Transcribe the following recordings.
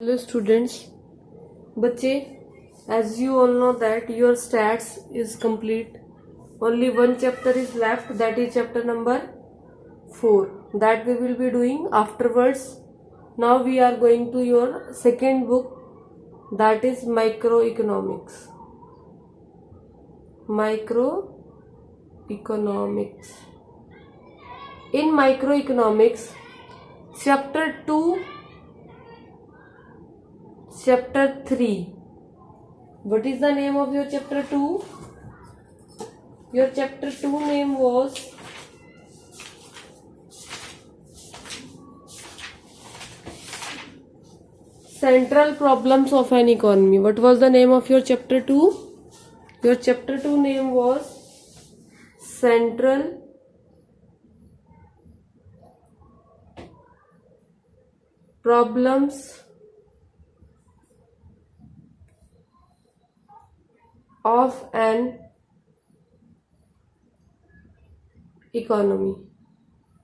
Hello students, बच्चे, as you all know that your stats is complete. Only one chapter is left, that is chapter number 4. That we will be doing afterwards. Now we are going to your second book, that is microeconomics. Microeconomics. In microeconomics, chapter 2. Chapter 3. What is the name of your chapter 2? Your chapter 2 name was Central Problems of an Economy. What was the name of your chapter 2? Your chapter 2 name was Central Problems of an Economy.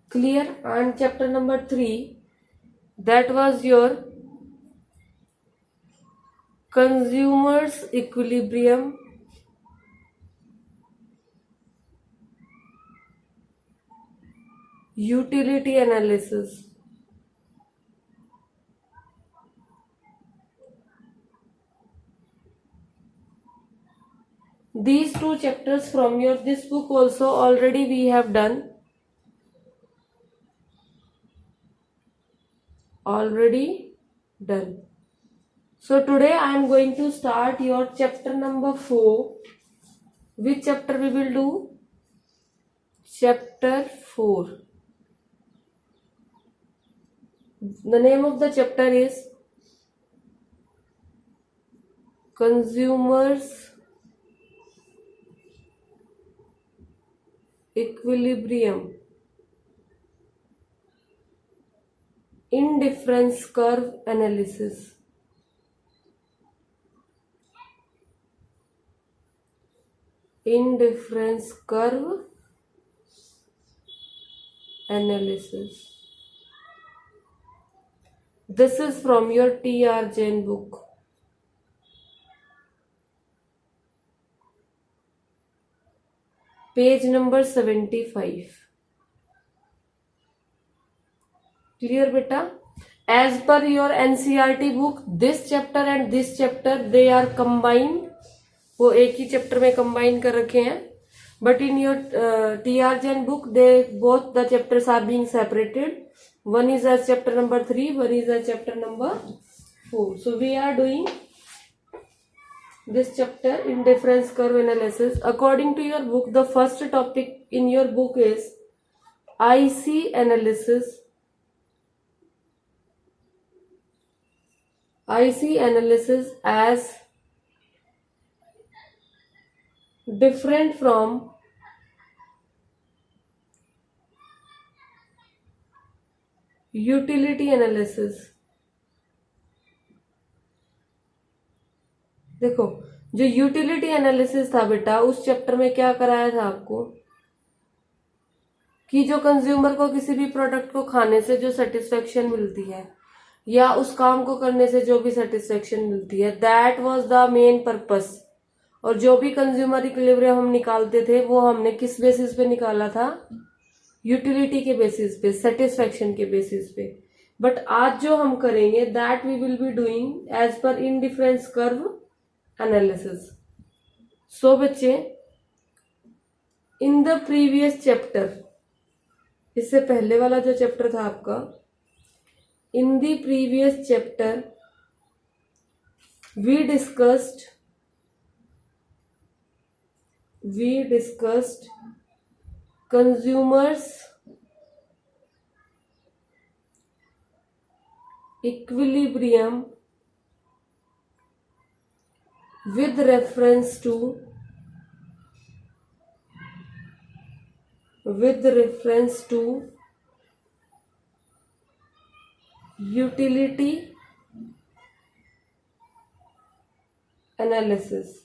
Clear? And chapter number 3, that was your Consumers Equilibrium, Utility Analysis. These two chapters from your this book also already we have done. So today I am going to start your chapter number 4. Which chapter we will do? Chapter 4. The name of the chapter is Consumers Equilibrium, Indifference Curve Analysis. Indifference Curve Analysis. This is from your T.R. Jain book. Page number 75. Clear beta? As per your NCERT book, this chapter and this chapter they are combined. वो एक ही chapter में combine कर रखे हैं. But in your TR Jain book, they both the chapters are being separated. One is as chapter number 3, one is as chapter number 4. So we are doing this chapter, Indifference Curve Analysis. According to your book, the first topic in your book is IC analysis. IC analysis as different from utility analysis. देखो, जो utility analysis था बेटा, उस chapter में क्या कराया था आपको कि जो कंज्यूमर को किसी भी प्रोडक्ट को खाने से जो सेटिस्फेक्शन मिलती है या उस काम को करने से जो भी सेटिस्फेक्शन मिलती है, that was the main purpose. और जो भी कंज्यूमर इक्विलिब्रियम हम निकालते थे वो हमने किस बेसिस पे निकाला था? यूटिलिटी के बेसिस पे, सेटिस्फेक्शन के बेसिस पे. बट आज जो हम करेंगे that we will be doing as per indifference curve analysis. So बच्चे, इन द प्रीवियस चैप्टर, इससे पहले वाला जो चैप्टर था आपका, in the previous chapter we discussed consumers equilibrium with reference to utility analysis.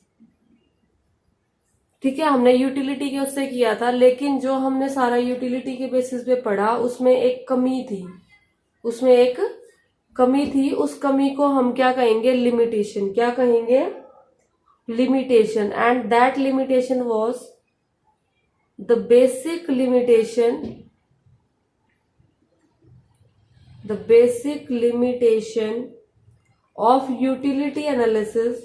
ठीक है, हमने यूटिलिटी के उससे किया था, लेकिन जो हमने सारा यूटिलिटी के बेसिस पे पढ़ा उसमें एक कमी थी, उसमें एक कमी थी, उस कमी को हम क्या कहेंगे? लिमिटेशन। क्या कहेंगे? Limitation. And that limitation was the basic limitation, the basic limitation of utility analysis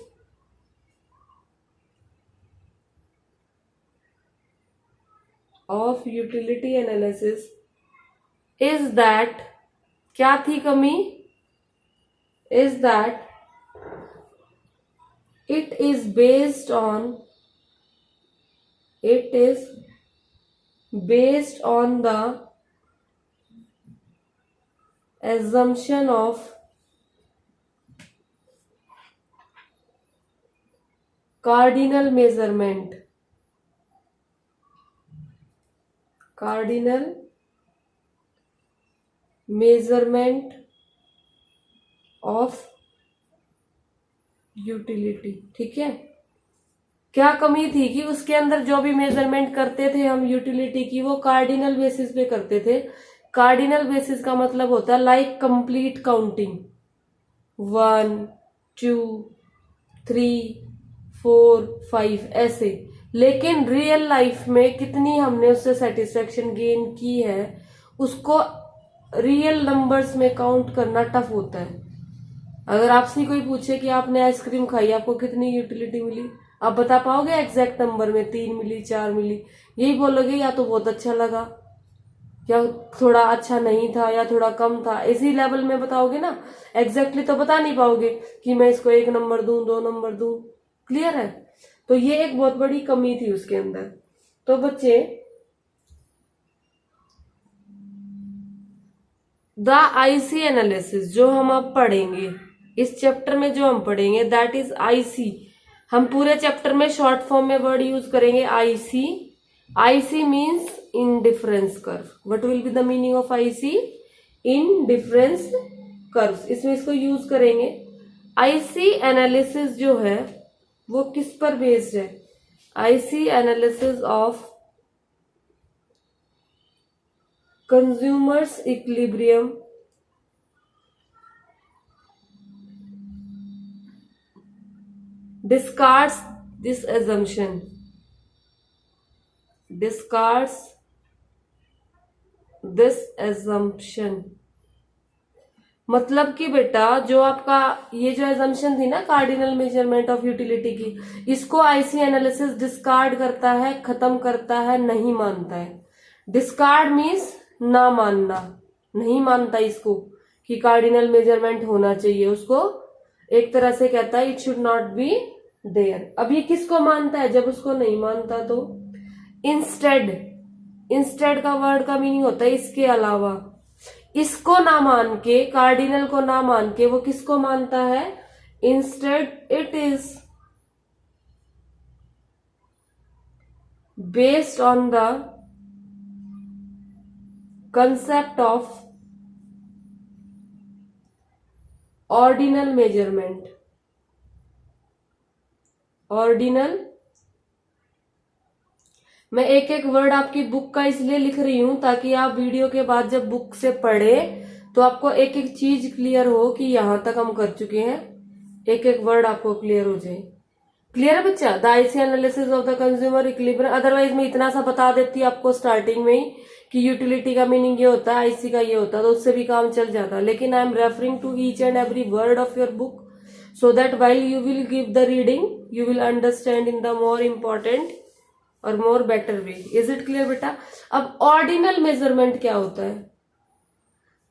is that, क्या थी कमी? is that it is based on the assumption of cardinal measurement of utility। ठीक है, क्या कमी थी कि उसके अंदर जो भी मेजरमेंट करते थे हम यूटिलिटी की, वो कार्डिनल बेसिस पे करते थे। कार्डिनल बेसिस का मतलब होता है लाइक कंप्लीट काउंटिंग, 1 2 3 4 5 ऐसे। लेकिन रियल लाइफ में कितनी हमने उससे सेटिस्फेक्शन गेन की है, उसको रियल नंबर्स में काउंट करना टफ होता है। अगर आपसे कोई पूछे कि आपने आइसक्रीम खाई, आपको कितनी यूटिलिटी मिली, आप बता पाओगे एग्जैक्ट नंबर में? 3 मिली, 4 मिली, यही बोलोगे। या तो बहुत अच्छा लगा, या थोड़ा अच्छा नहीं था, या थोड़ा कम था, इसी लेवल में बताओगे ना। एग्जैक्टली तो बता नहीं पाओगे कि मैं इसको 1 नंबर दूं, 2 नंबर दूं। क्लियर है? तो ये एक बहुत बड़ी कमी थी उसके अंदर। तो बच्चे, द आईसी एनालिसिस जो हम अब पढ़ेंगे, इस चैप्टर में जो हम पढ़ेंगे, दैट इज आईसी। हम पूरे चैप्टर में शॉर्ट फॉर्म में वर्ड यूज करेंगे IC. IC means indifference curve. What will be the meaning of IC? Indifference curve. इसमें इसको यूज करेंगे। आईसी एनालिसिस जो है वो किस पर बेस्ड है? IC analysis of consumers equilibrium discards this assumption, मतलब कि बेटा जो आपका ये जो एजम्पशन थी ना कार्डिनल मेजरमेंट ऑफ यूटिलिटी की, इसको आईसी एनालिसिस डिस्कार्ड करता है, खत्म करता है, नहीं मानता है। डिस्कार्ड मीन्स ना मानना, नहीं मानता इसको कि कार्डिनल मेजरमेंट होना चाहिए। उसको एक तरह से कहता है it should not be there. अब ये किसको मानता है जब उसको नहीं मानता? तो इंस्टेड का वर्ड का मीनिंग होता है इसके अलावा। इसको ना मान के, कार्डिनल को ना मान के, वो किसको मानता है? Instead it is based on the concept of ordinal measurement. Ordinal, मैं एक एक वर्ड आपकी बुक का इसलिए लिख रही हूं ताकि आप वीडियो के बाद जब बुक से पढ़े तो आपको एक एक चीज क्लियर हो कि यहां तक हम कर चुके हैं। एक एक वर्ड आपको क्लियर हो जाए। क्लियर है बच्चा? The IC analysis of the consumer equilibrium. Otherwise मैं इतना सा बता देती आपको स्टार्टिंग में ही कि यूटिलिटी का मीनिंग ये होता है, आईसी का ये होता है, तो उससे भी काम चल जाता। लेकिन I am referring to each and every word of your book so that while you will give the reading you will understand in the more important और more better way. Is it clear बेटा? अब ordinal measurement क्या होता है?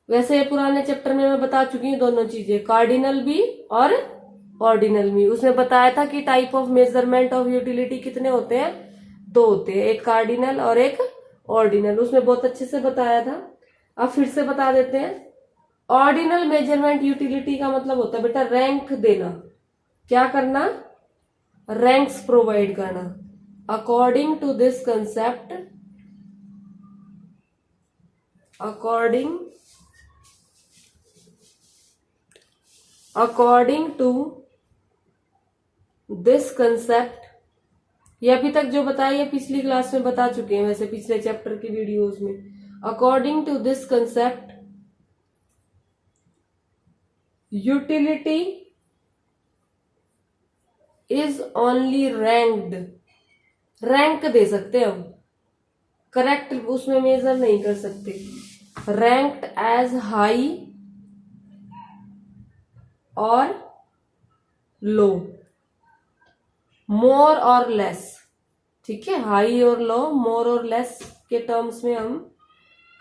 वैसे पुराने chapter में मैं बता चुकी हूँ दोनों चीजें, कार्डिनल भी और ऑर्डिनल भी। उसमें बताया था कि type of measurement of utility कितने होते हैं? 2 होते हैं, एक कार्डिनल और एक ऑर्डिनल। उसमें बहुत अच्छे से बताया था। अब फिर से बता देते हैं। ऑर्डिनल मेजरमेंट यूटिलिटी का मतलब होता है बेटा रैंक देना। क्या करना? रैंक्स प्रोवाइड करना। According to this concept, according to this concept, ये अभी तक जो बताया ये पिछली क्लास में बता चुके हैं, वैसे पिछले चैप्टर की वीडियोस में। According to this concept utility is only ranked, rank दे सकते हैं हम, करेक्ट उसमें मेजर नहीं कर सकते। रैंक्ड एज हाई और लो, मोर और लेस, ठीक है, हाई और लो, मोर और लेस के टर्म्स में हम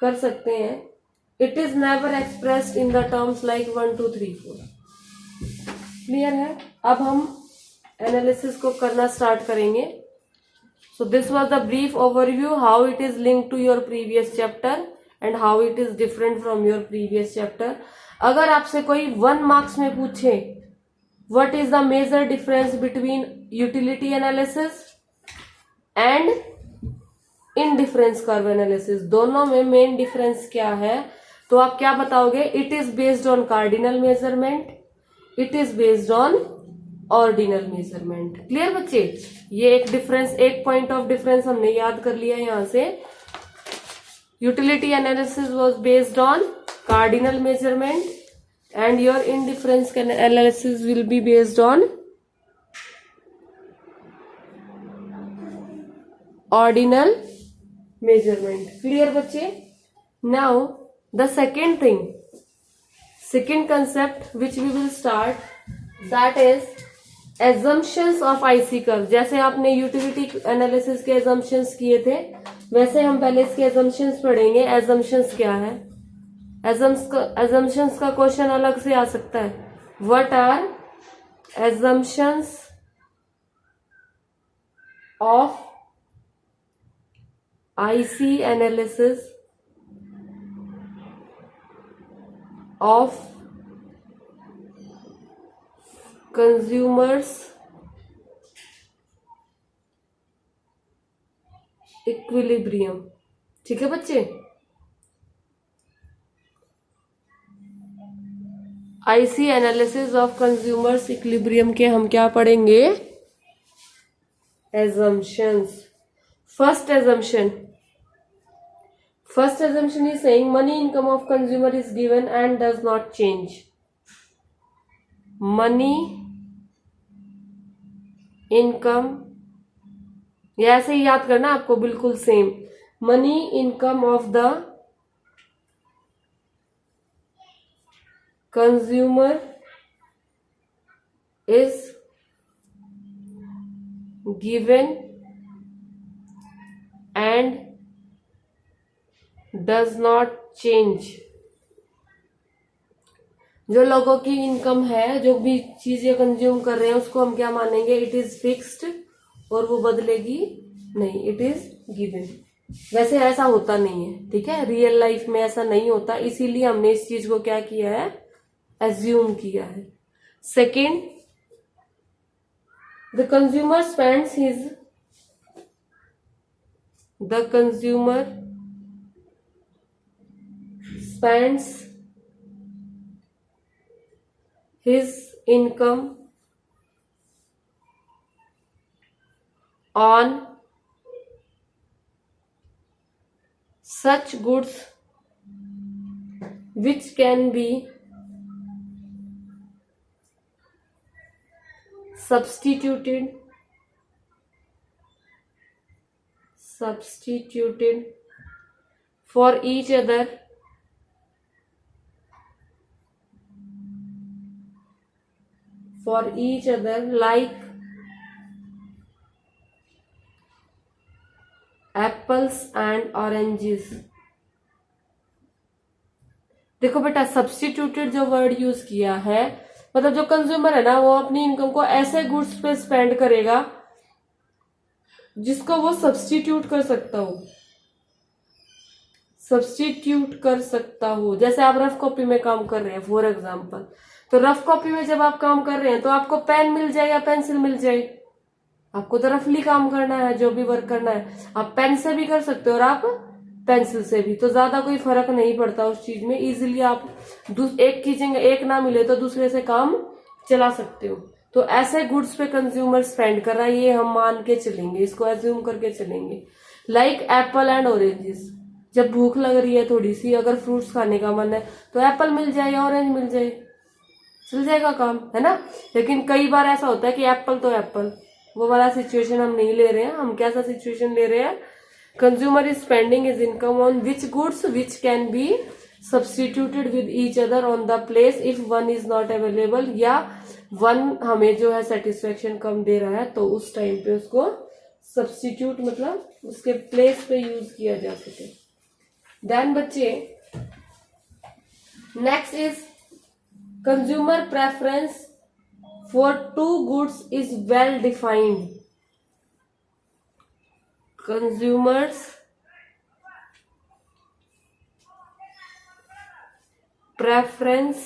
कर सकते हैं। It is never expressed in the terms like 1 2 3 4। Clear है? अब हम एनालिसिस को करना स्टार्ट करेंगे। So this was the brief overview how it is linked to your previous chapter and how it is different from your previous chapter. अगर आपसे कोई 1 marks में पूछे what is the major difference between utility analysis and indifference curve analysis, दोनों में main difference क्या है, तो आप क्या बताओगे? It is based on cardinal measurement, it is based on ordinal measurement. Clear बच्चे? ये एक डिफरेंस, एक पॉइंट ऑफ डिफरेंस हमने याद कर लिया यहां से। Utility analysis was based on cardinal measurement and your indifference analysis will be based on ordinal measurement. Clear बच्चे? Now the second concept which we will start, that is assumptions of IC curve. जैसे आपने utility analysis के assumptions किए थे वैसे हम पहले इसके assumptions पढ़ेंगे। assumptions क्या है? assumptions का क्वेश्चन अलग से आ सकता है। What are assumptions of IC analysis of consumers equilibrium। ठीक है बच्चे? IC analysis of consumers equilibrium के हम क्या पढ़ेंगे? assumptions। First assumption is saying money income of consumer is given and does not change. Money income, ये ऐसे ही याद करना आपको, बिल्कुल same. Money income of the consumer is given and does not change। जो लोगों की इनकम है, जो भी चीजें कंज्यूम कर रहे हैं उसको हम क्या मानेंगे? इट इज फिक्स्ड और वो बदलेगी नहीं, इट इज गिवन। वैसे ऐसा होता नहीं है, ठीक है, रियल लाइफ में ऐसा नहीं होता, इसीलिए हमने इस चीज को क्या किया है? एज्यूम किया है। Second, the consumer spends his The consumer spends his income on such goods which can be substituted for each other like apples and oranges। देखो बेटा, सब्स्टिट्यूटेड जो वर्ड यूज किया है, मतलब जो कंज्यूमर है ना वो अपनी इनकम को ऐसे गुड्स पे स्पेंड करेगा जिसको वो सब्स्टिट्यूट कर सकता हो। जैसे आप रफ कॉपी में काम कर रहे हैं फॉर एग्जाम्पल, तो रफ कॉपी में जब आप काम कर रहे हैं तो आपको पेन मिल जाए या पेंसिल मिल जाए, आपको तो रफली काम करना है, जो भी वर्क करना है आप पेन से भी कर सकते हो और आप पेंसिल से भी, तो ज्यादा कोई फर्क नहीं पड़ता उस चीज में। इजीली आप एक खींचेंगे, एक ना मिले तो दूसरे से काम चला सकते हो। तो ऐसे गुड्स पे कंज्यूमर स्पेंड कर रहा है, ये हम मान के चलेंगे, इसको एज्यूम करके चलेंगे। लाइक एप्पल एंड ऑरेंजेस, जब भूख लग रही है थोड़ी सी, अगर फ्रूट्स खाने का मन है तो एप्पल मिल जाए या ऑरेंज मिल जाए, चल जाएगा काम, है ना। लेकिन कई बार ऐसा होता है कि एप्पल तो एप्पल, वो वाला सिचुएशन हम नहीं ले रहे हैं। हम कैसा सिचुएशन ले रहे हैं, consumer is spending is income on which goods which can be substituted with each other on the place if one is not available, या वन हमें जो है सेटिस्फेक्शन कम दे रहा है तो उस टाइम पे उसको सब्सटीट्यूट मतलब उसके प्लेस पे यूज किया जा सके। देन बच्चे next is consumer preference for two goods is well defined. Consumers preference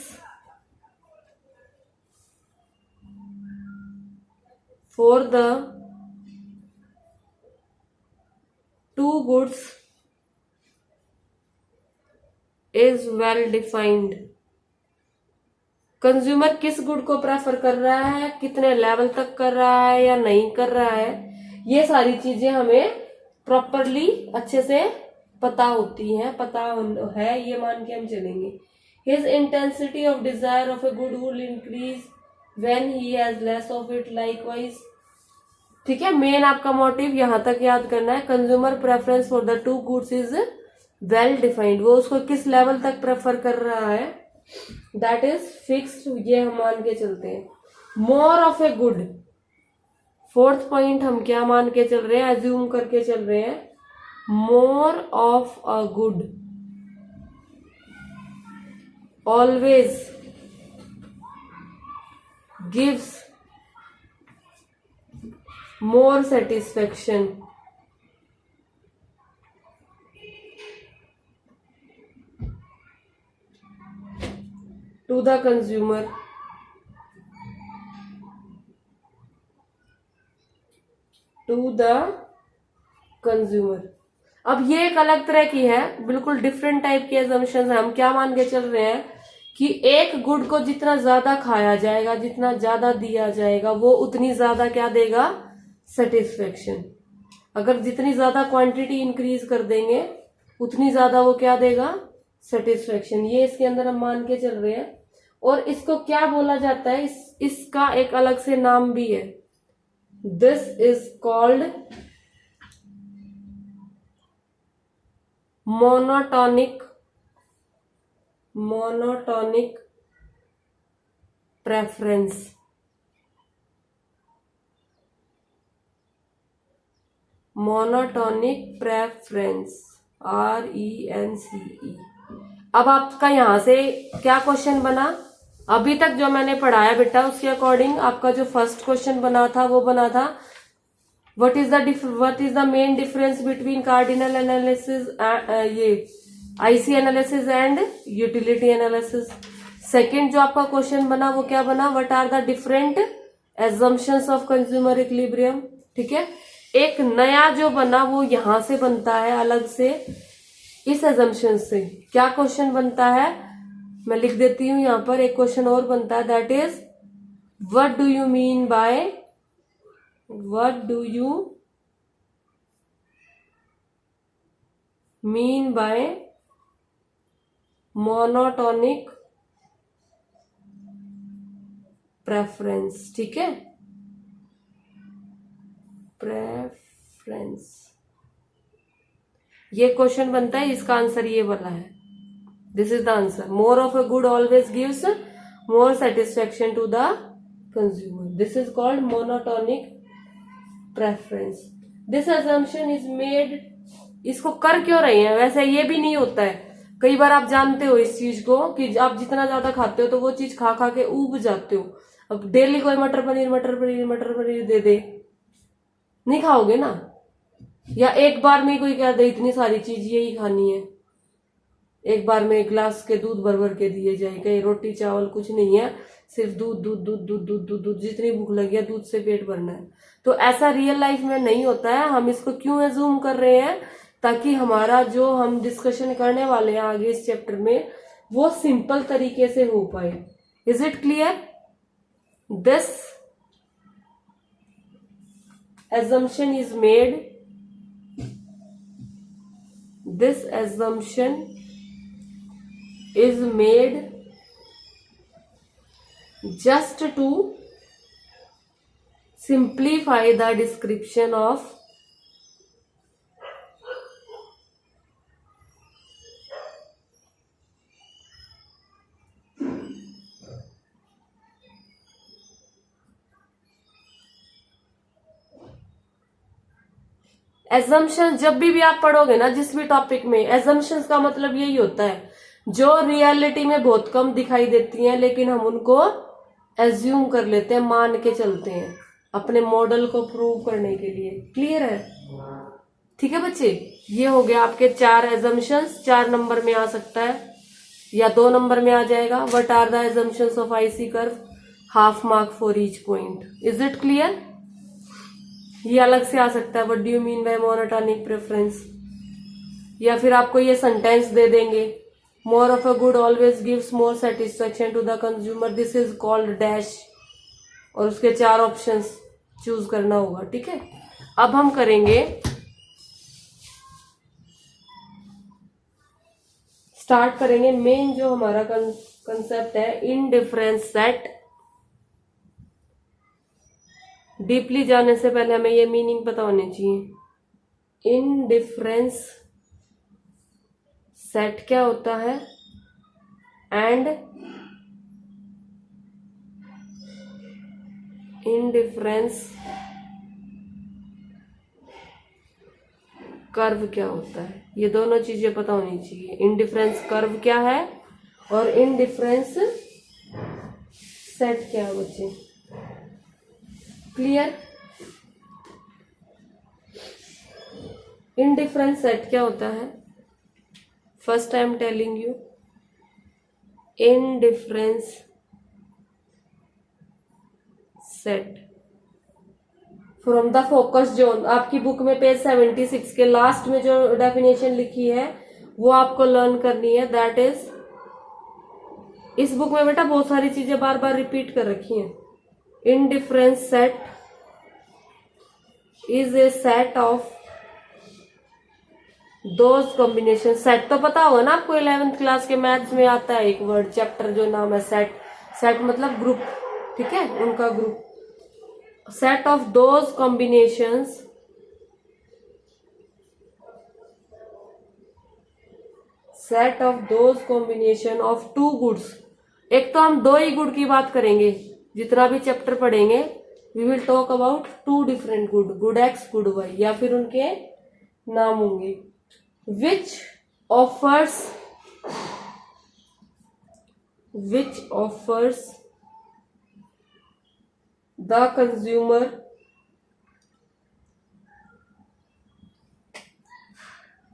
for the two goods is well defined. Consumer किस गुड को प्रेफर कर रहा है, कितने लेवल तक कर रहा है या नहीं कर रहा है, ये सारी चीजें हमें प्रॉपरली अच्छे से पता होती हैं, पता है, ये मान के हम चलेंगे। His intensity of desire of a good will increase when he has less of it likewise. ठीक है, मेन आपका मोटिव यहां तक याद करना है। Consumer preference for the two goods is well defined, वो उसको किस लेवल तक प्रेफर कर रहा है, दैट इज फिक्स्ड, ये हम मान के चलते हैं। More of a good, fourth point हम क्या मान के चल रहे हैं, एज्यूम करके चल रहे हैं, मोर of a good always gives more satisfaction to the consumer. To the consumer. अब ये एक अलग तरह की है, बिल्कुल डिफरेंट टाइप की assumptions है। हम क्या मान के चल रहे हैं कि एक गुड को जितना ज्यादा खाया जाएगा, जितना ज्यादा दिया जाएगा, वो उतनी ज्यादा क्या देगा, सेटिस्फेक्शन। अगर जितनी ज्यादा क्वांटिटी इंक्रीज कर देंगे उतनी ज्यादा वो क्या देगा, सेटिस्फेक्शन। ये इसके अंदर हम मान के चल रहे हैं। और इसको क्या बोला जाता है, इसका एक अलग से नाम भी है। This is called monotonic preference. Monotonic preference, RENCE। अब आपका यहां से क्या क्वेश्चन बना, अभी तक जो मैंने पढ़ाया बेटा उसके अकॉर्डिंग आपका जो फर्स्ट क्वेश्चन बना था वो बना था what is the main difference between cardinal analysis, ये IC analysis and utility analysis. Second जो आपका क्वेश्चन बना वो क्या बना, what are the different assumptions of consumer equilibrium. ठीक है, एक नया जो बना वो यहां से बनता है अलग से, इस एजम्पशन से क्या क्वेश्चन बनता है, मैं लिख देती हूं यहां पर। एक क्वेश्चन और बनता है, that is what do you mean by monotonic preference. ठीक है, प्रेफरेंस, ये क्वेश्चन बनता है, इसका आंसर ये वाला है। This is the answer, more of a good always gives more satisfaction to the consumer. This is called monotonic preference. This assumption is made, इसको कर क्यों रहे हैं, वैसे ये भी नहीं होता है। कई बार आप जानते हो इस चीज को कि आप जितना ज्यादा खाते हो तो वो चीज खा खा के ऊब जाते हो। अब डेली कोई मटर पनीर दे दे, नहीं खाओगे ना। या एक बार में कोई कह दे इतनी सारी चीज यही खानी है, एक बार में गिलास के दूध भर भर के दिए जाए, कहीं रोटी चावल कुछ नहीं है, सिर्फ दूध दूध दूध दूध दूध दूध दूध, जितनी भूख लगी है दूध से पेट भरना है। तो ऐसा रियल लाइफ में नहीं होता है। हम इसको क्यों एज्यूम कर रहे हैं, ताकि हमारा जो हम डिस्कशन करने वाले हैं आगे इस चैप्टर में वो सिंपल तरीके से हो पाए। Is it clear? This assumption is made, this assumption is made just to simplify the description of assumption. जब भी आप पढ़ोगे ना जिस भी टॉपिक में, एजम्पशंस का मतलब यही होता है जो रियलिटी में बहुत कम दिखाई देती हैं लेकिन हम उनको एज्यूम कर लेते हैं, मान के चलते हैं अपने मॉडल को प्रूव करने के लिए। क्लियर है? ठीक है बच्चे, ये हो गया आपके 4 एजम्पशंस। 4 नंबर में आ सकता है या 2 नंबर में आ जाएगा। What are the assumptions of IC curve? Half mark for each point. Is it clear? ये अलग से आ सकता है, what do you mean by monotonic preference. या फिर आपको ये सेंटेंस दे देंगे, more of a good always gives more satisfaction to the consumer, this is called dash, और उसके 4 ऑप्शंस चूज करना होगा। ठीक है, अब हम करेंगे, स्टार्ट करेंगे मेन जो हमारा कंसेप्ट है, इनडिफरेंस सेट। डीपली जाने से पहले हमें ये मीनिंग पता होनी चाहिए। इनडिफरेंस सेट क्या होता है एंड इनडिफरेंस कर्व क्या होता है, ये दोनों चीजें पता होनी चाहिए। इनडिफरेंस कर्व क्या है और इनडिफरेंस सेट क्या है बच्चे। क्लियर? इनडिफरेंस सेट क्या होता है? First I am telling you, indifference set from the focus zone. आपकी बुक में पेज 76 के लास्ट में जो डेफिनेशन लिखी है वो आपको लर्न करनी है। दैट इज, इस बुक में बेटा बहुत सारी चीजें बार बार रिपीट कर रखी हैं। Indifference set is a set of those combination. Set तो पता होगा ना आपको, 11th क्लास के मैथ्स में आता है एक वर्ड, चैप्टर जो नाम है सेट। सेट मतलब ग्रुप, ठीक है, उनका group. Set of those combinations set of those combination of 2 goods. एक तो हम 2 ही गुड की बात करेंगे, जितना भी चैप्टर पढ़ेंगे we will talk about 2 different good, good X good Y, या फिर उनके नाम होंगे। Which offers the consumer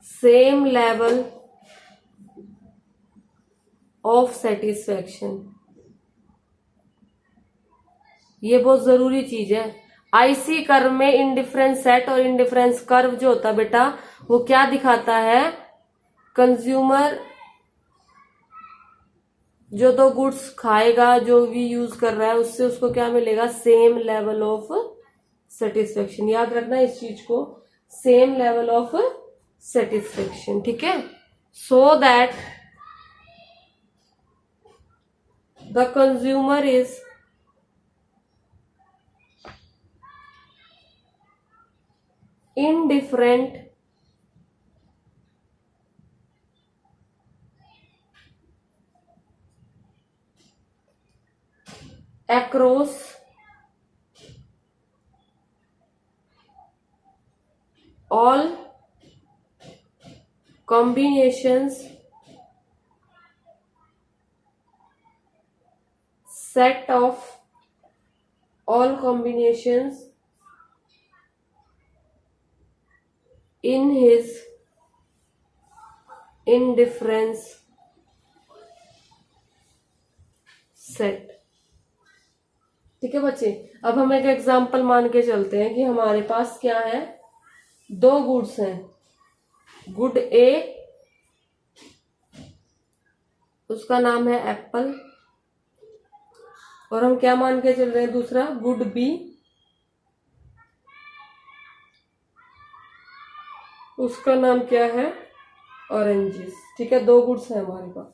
same level of satisfaction. ये बहुत जरूरी चीज है। आईसी कर्व में इनडिफरेंस सेट और इनडिफरेंस कर्व जो होता है बेटा, वो क्या दिखाता है? कंज्यूमर जो 2 गुड्स खाएगा, जो भी यूज कर रहा है, उससे उसको क्या मिलेगा? Same level of satisfaction. याद रखना इस चीज को, सेम लेवल ऑफ सेटिस्फेक्शन। ठीक है, so that the consumer is indifferent across all combinations set of all combinations in his indifference set। ठीक है बच्चे, अब हम एक एग्जांपल मान के चलते हैं कि हमारे पास क्या है, 2 गुड्स हैं। गुड ए, उसका नाम है एप्पल, और हम क्या मान के चल रहे हैं दूसरा, गुड बी, उसका नाम क्या है, ऑरेंजेस। ठीक है, 2 गुड्स है हमारे पास।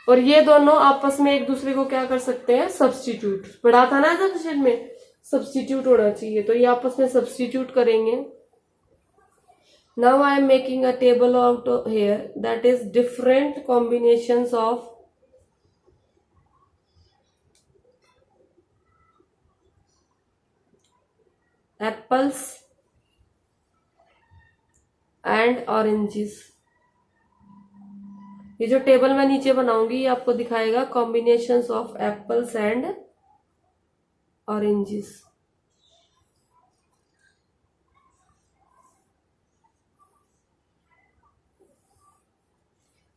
और ये दोनों आपस में एक दूसरे को क्या कर सकते हैं, सब्स्टिट्यूट। पढ़ा था ना एजम्पशन में सब्स्टिट्यूट होना चाहिए, तो ये आपस में सब्स्टिट्यूट करेंगे। Now I am making a table out here that is different combinations of apples and oranges. ये जो टेबल मैं नीचे बनाऊंगी ये आपको दिखाएगा combinations of apples and oranges.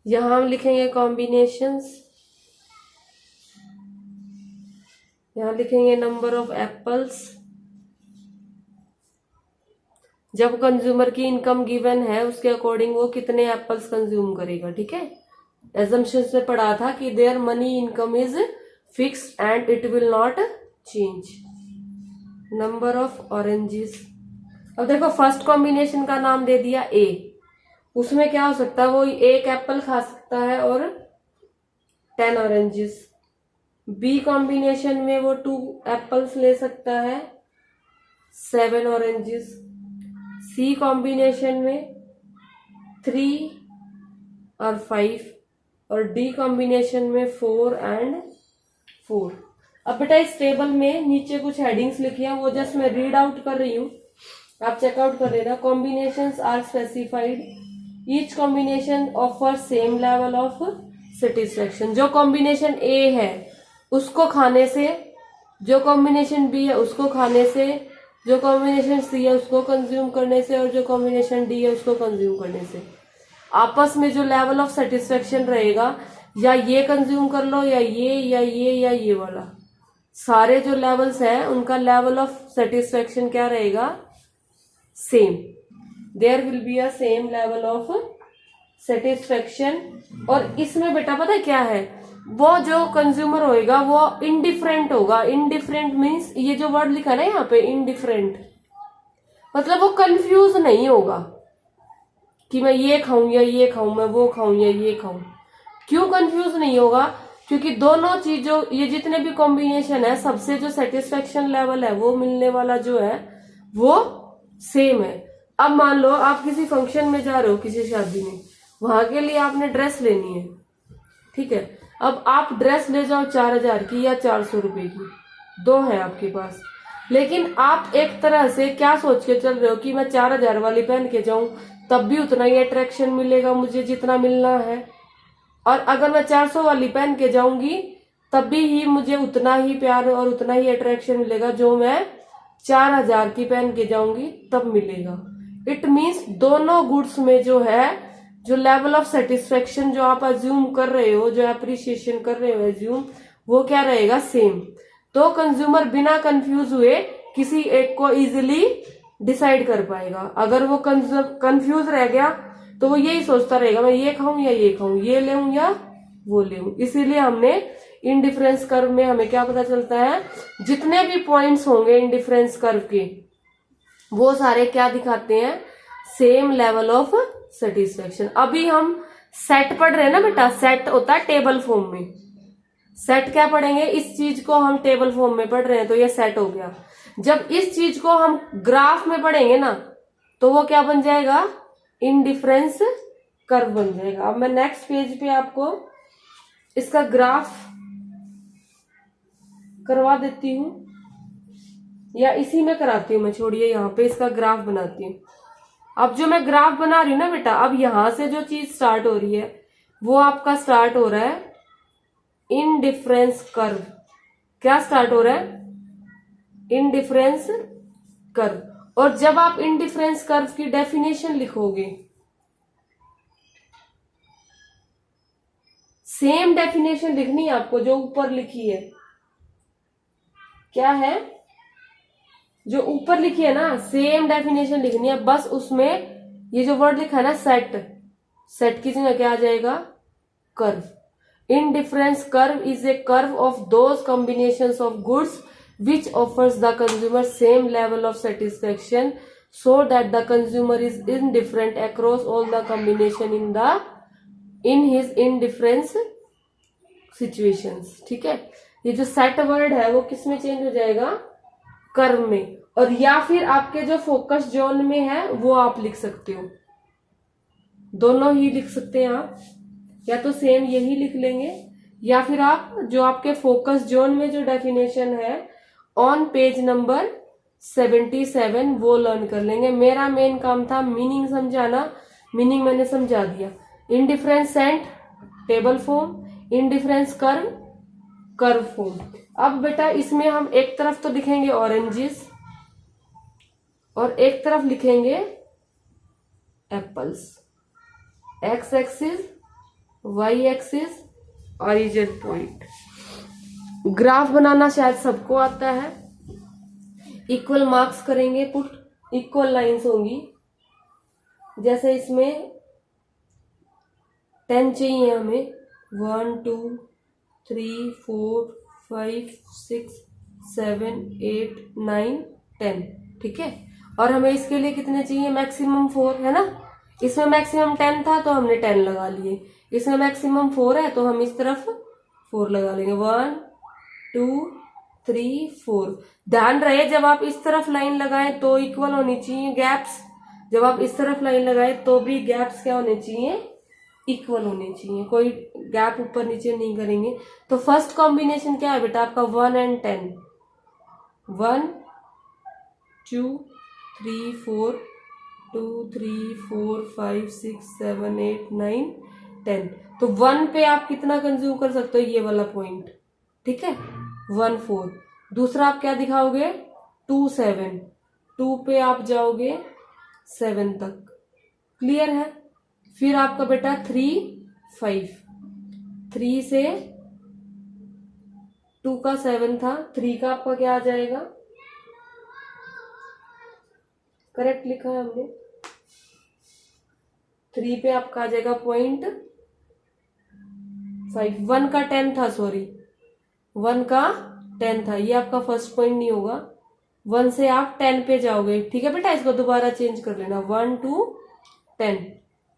यहां हम लिखेंगे कॉम्बिनेशंस, यहां लिखेंगे नंबर ऑफ एप्पल्स। जब कंज्यूमर की इनकम गिवन है उसके अकॉर्डिंग वो कितने एप्पल्स कंज्यूम करेगा, ठीक है। एजम्पशन से पढ़ा था कि their money income is fixed and it will not change. Number of oranges. अब देखो फर्स्ट कॉम्बिनेशन का नाम दे दिया ए, उसमें क्या हो सकता है, वो एक एप्पल खा सकता है और 10 ऑरेंजेस। बी कॉम्बिनेशन में वो 2 एप्पल्स ले सकता है, 7 ऑरेंजेस। सी कॉम्बिनेशन में 3 और 5, और डी कॉम्बिनेशन में 4 एंड 4। अब बेटा इस टेबल में नीचे कुछ हेडिंग्स लिखी है, वो जस्ट मैं रीड आउट कर रही हूँ, आप चेकआउट कर लेना। Combinations are specified, each combination offer same level of satisfaction. जो कॉम्बिनेशन ए है उसको खाने से, जो कॉम्बिनेशन बी है उसको खाने से, जो कॉम्बिनेशन सी है उसको कंज्यूम करने से, और जो कॉम्बिनेशन डी है उसको कंज्यूम करने से आपस में जो लेवल ऑफ सेटिस्फेक्शन रहेगा, या ये कंज्यूम कर लो या ये वाला, सारे जो लेवल्स हैं उनका लेवल ऑफ सेटिस्फेक्शन क्या रहेगा, same. There will be a same level of satisfaction. और इसमें बेटा पता है क्या है, वो जो कंज्यूमर होएगा वो इनडिफरेंट होगा। इनडिफरेंट मीन्स ये जो वर्ड लिखा है ना यहाँ पे इनडिफरेंट, मतलब वो कंफ्यूज नहीं होगा कि मैं ये खाऊं या ये खाऊं, मैं वो खाऊं या ये खाऊं। क्यों कंफ्यूज नहीं होगा, क्योंकि दोनों चीजों, ये जितने भी कॉम्बिनेशन है सबसे जो सेटिस्फेक्शन लेवल है वो मिलने वाला जो है वो सेम है। अब मान लो आप किसी फंक्शन में जा रहे हो, किसी शादी में, वहां के लिए आपने ड्रेस लेनी है, ठीक है। अब आप ड्रेस ले जाओ 4000 की या 400 रुपए की, 2 है आपके पास, लेकिन आप एक तरह से क्या सोच के चल रहे हो कि मैं 4000 वाली पहन के जाऊं तब भी उतना ही अट्रैक्शन मिलेगा मुझे जितना मिलना है, और अगर मैं 400 वाली पहन के जाऊंगी तब भी ही मुझे उतना ही प्यार और उतना ही अट्रैक्शन मिलेगा जो मैं 4000 की पहन के जाऊंगी तब मिलेगा। इट मीन्स दोनों गुड्स में जो है, जो लेवल ऑफ सेटिस्फेक्शन जो आप अज्यूम कर रहे हो, जो अप्रिसिएशन कर रहे हो अज्यूम, वो क्या रहेगा, सेम। तो कंज्यूमर बिना कंफ्यूज हुए किसी एक को इजीली डिसाइड कर पाएगा। अगर वो कंफ्यूज रह गया तो वो यही सोचता रहेगा मैं ये खाऊं या ये खाऊं, ये लेऊं या वो लेऊं। इसीलिए हमने इनडिफरेंस कर्व में हमें क्या पता चलता है, जितने भी पॉइंट्स होंगे इनडिफरेंस कर्व के वो सारे क्या दिखाते हैं, सेम लेवल ऑफ सेटिस्फेक्शन। अभी हम सेट पढ़ रहे हैं ना बेटा, सेट होता है टेबल फॉर्म में। सेट क्या पढ़ेंगे, इस चीज को हम टेबल फॉर्म में पढ़ रहे हैं तो ये सेट हो गया। जब इस चीज को हम ग्राफ में पढ़ेंगे ना तो वो क्या बन जाएगा, इनडिफरेंस कर्व बन जाएगा। अब मैं नेक्स्ट पेज पे आपको इसका ग्राफ करवा देती हूँ, या इसी में कराती हूँ मैं, छोड़िए यहाँ पे इसका ग्राफ बनाती हूँ। अब जो मैं ग्राफ बना रही हूँ ना बेटा, अब यहां से जो चीज स्टार्ट हो रही है वो आपका स्टार्ट हो रहा है इनडिफरेंस कर्व। क्या स्टार्ट हो रहा है, इनडिफरेंस कर्व। और जब आप इनडिफरेंस कर्व की डेफिनेशन लिखोगे, सेम डेफिनेशन लिखनी है आपको जो ऊपर लिखी है। क्या है, जो ऊपर लिखी है ना, सेम डेफिनेशन लिखनी है, बस उसमें ये जो वर्ड लिखा है ना सेट, सेट की जगह क्या आ जाएगा, curve. Indifference curve is a curve of those combinations of goods which offers the consumer same level of satisfaction so that the consumer is indifferent across all the combination in his indifference situations. ठीक है, ये जो set word है वो किस में change हो जाएगा, कर्व में। और या फिर आपके जो फोकस जोन में है वो आप लिख सकते हो, दोनों ही लिख सकते हैं आप, या तो सेम यही लिख लेंगे, या फिर आप जो आपके फोकस जोन में जो डेफिनेशन है ऑन पेज नंबर 77 वो लर्न कर लेंगे। मेरा मेन काम था मीनिंग समझाना, मीनिंग मैंने समझा दिया। Indifference set table form, indifference curve curve form. अब बेटा इसमें हम एक तरफ तो लिखेंगे ऑरेंजेस और एक तरफ लिखेंगे apples, X axis Y axis origin point. Graph बनाना शायद सबको आता है। इक्वल मार्क्स करेंगे पुट, इक्वल लाइंस होंगी। जैसे इसमें 10 चाहिए हमें, 1 2 3 4 5 6 7 8 9 10। ठीक है, और हमें इसके लिए कितने चाहिए, मैक्सिमम 4 है ना। इसमें मैक्सिमम 10 था तो हमने 10 लगा लिए, इसमें मैक्सिमम 4 है तो हम इस तरफ 4 लगा लेंगे। 1 2 3 4। ध्यान रहे जब आप इस तरफ लाइन लगाएं तो इक्वल होनी चाहिए गैप्स, जब आप इस तरफ लाइन लगाएं तो भी गैप्स क्या होने चाहिए, इक्वल होने चाहिए, कोई गैप ऊपर नीचे नहीं करेंगे। तो फर्स्ट कॉम्बिनेशन क्या है बेटा आपका 1 and 10, 1 2 3 4 2 3 4 5 6 7 8 9 10। तो 1 पे आप कितना कंज्यूम कर सकते हो, ये वाला पॉइंट। ठीक है, 1 4। दूसरा आप क्या दिखाओगे, 2 7, 2 पे आप जाओगे 7 तक, क्लियर है। फिर आपका बेटा 3 5, 3 से 2 का 7 था, 3 का आपका क्या आ जाएगा, करेक्ट लिखा है हमने, 3 पे आपका आ जाएगा पॉइंट 5। 1 का 10 था, सॉरी 1 का 10 था, ये आपका फर्स्ट पॉइंट नहीं होगा। 1 से आप 10 पे जाओगे। ठीक है बेटा, इसको दोबारा चेंज कर लेना, 1 2 10।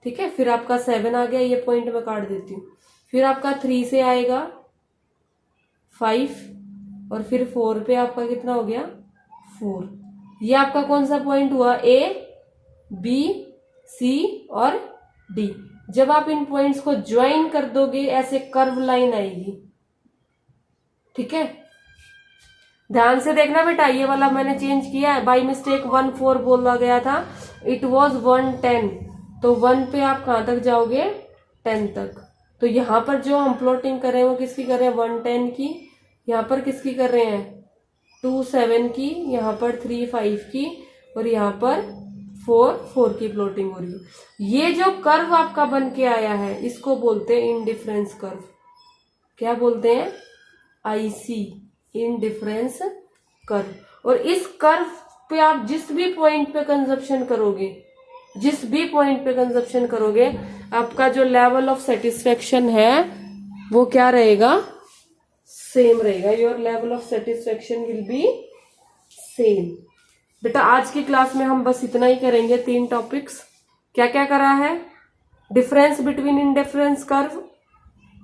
ठीक है, फिर आपका 7 आ गया, ये पॉइंट मैं काट देती हूँ। फिर आपका 3 से आएगा 5 और फिर 4 पे आपका कितना हो गया 4। ये आपका कौन सा पॉइंट हुआ, ए बी सी और डी। जब आप इन पॉइंट्स को ज्वाइन कर दोगे ऐसे कर्व लाइन आएगी। ठीक है, ध्यान से देखना बेटा, ये वाला मैंने चेंज किया है, बाई मिस्टेक 1 4 बोला गया था, इट वॉज 1 10। तो 1 पे आप कहां तक जाओगे, 10 तक। तो यहां पर जो हम प्लॉटिंग कर रहे हैं वो किसकी कर रहे हैं, 1 10 की। यहां पर किसकी कर रहे हैं, 2 7 की। यहां पर 3 5 की, और यहां पर 4 4 की प्लॉटिंग हो रही है। ये जो कर्व आपका बन के आया है इसको बोलते हैं इंडिफरेंस कर्व। क्या बोलते हैं, आईसी, इंडिफरेंस कर्व। और इस कर्व पे आप जिस भी पॉइंट पे कंजप्शन करोगे, जिस भी पॉइंट पे कंजप्शन करोगे, आपका जो लेवल ऑफ सेटिस्फेक्शन है वो क्या रहेगा, सेम रहेगा। Your level of satisfaction will be same. बेटा आज की क्लास में हम बस इतना ही करेंगे, 3 टॉपिक्स। क्या क्या करा है, difference between indifference curve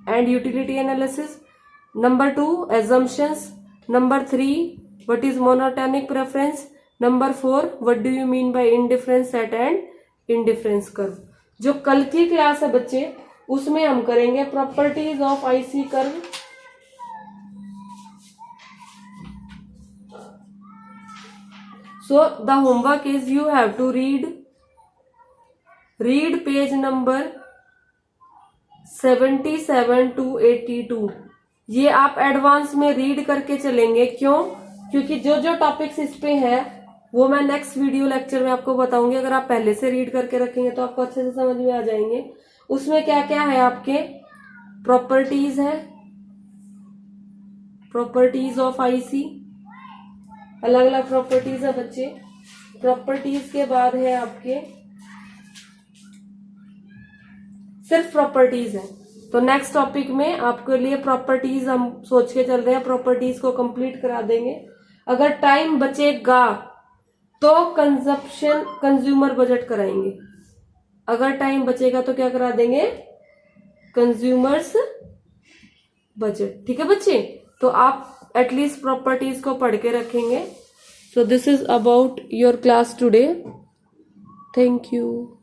and utility analysis. Number 2 assumptions, number 3 what is monotonic preference, number 4 what do you mean by indifference set and indifference curve। जो कल की क्लास है बच्चे उसमें हम करेंगे properties of IC curve. So the homework is you have to read page number 77 to 82। ये आप एडवांस में रीड करके चलेंगे। क्यों, क्योंकि जो जो टॉपिक्स इस पे है वो मैं नेक्स्ट वीडियो लेक्चर में आपको बताऊंगी। अगर आप पहले से रीड करके रखेंगे तो आपको अच्छे से समझ में आ जाएंगे। उसमें क्या क्या है, आपके प्रॉपर्टीज है, प्रॉपर्टीज ऑफ आईसी, अलग अलग प्रॉपर्टीज है बच्चे। प्रॉपर्टीज के बाद है आपके सिर्फ प्रॉपर्टीज है। तो नेक्स्ट टॉपिक में आपके लिए प्रॉपर्टीज हम सोच के चल रहे हैं, प्रॉपर्टीज को कंप्लीट करा देंगे। अगर टाइम बचेगा तो कंज्यूमर बजट कराएंगे। अगर टाइम बचेगा तो क्या करा देंगे, कंज्यूमर्स बजट। ठीक है बच्चे, तो आप एटलीस्ट प्रॉपर्टीज को पढ़ के रखेंगे। So this is about your class today. Thank you.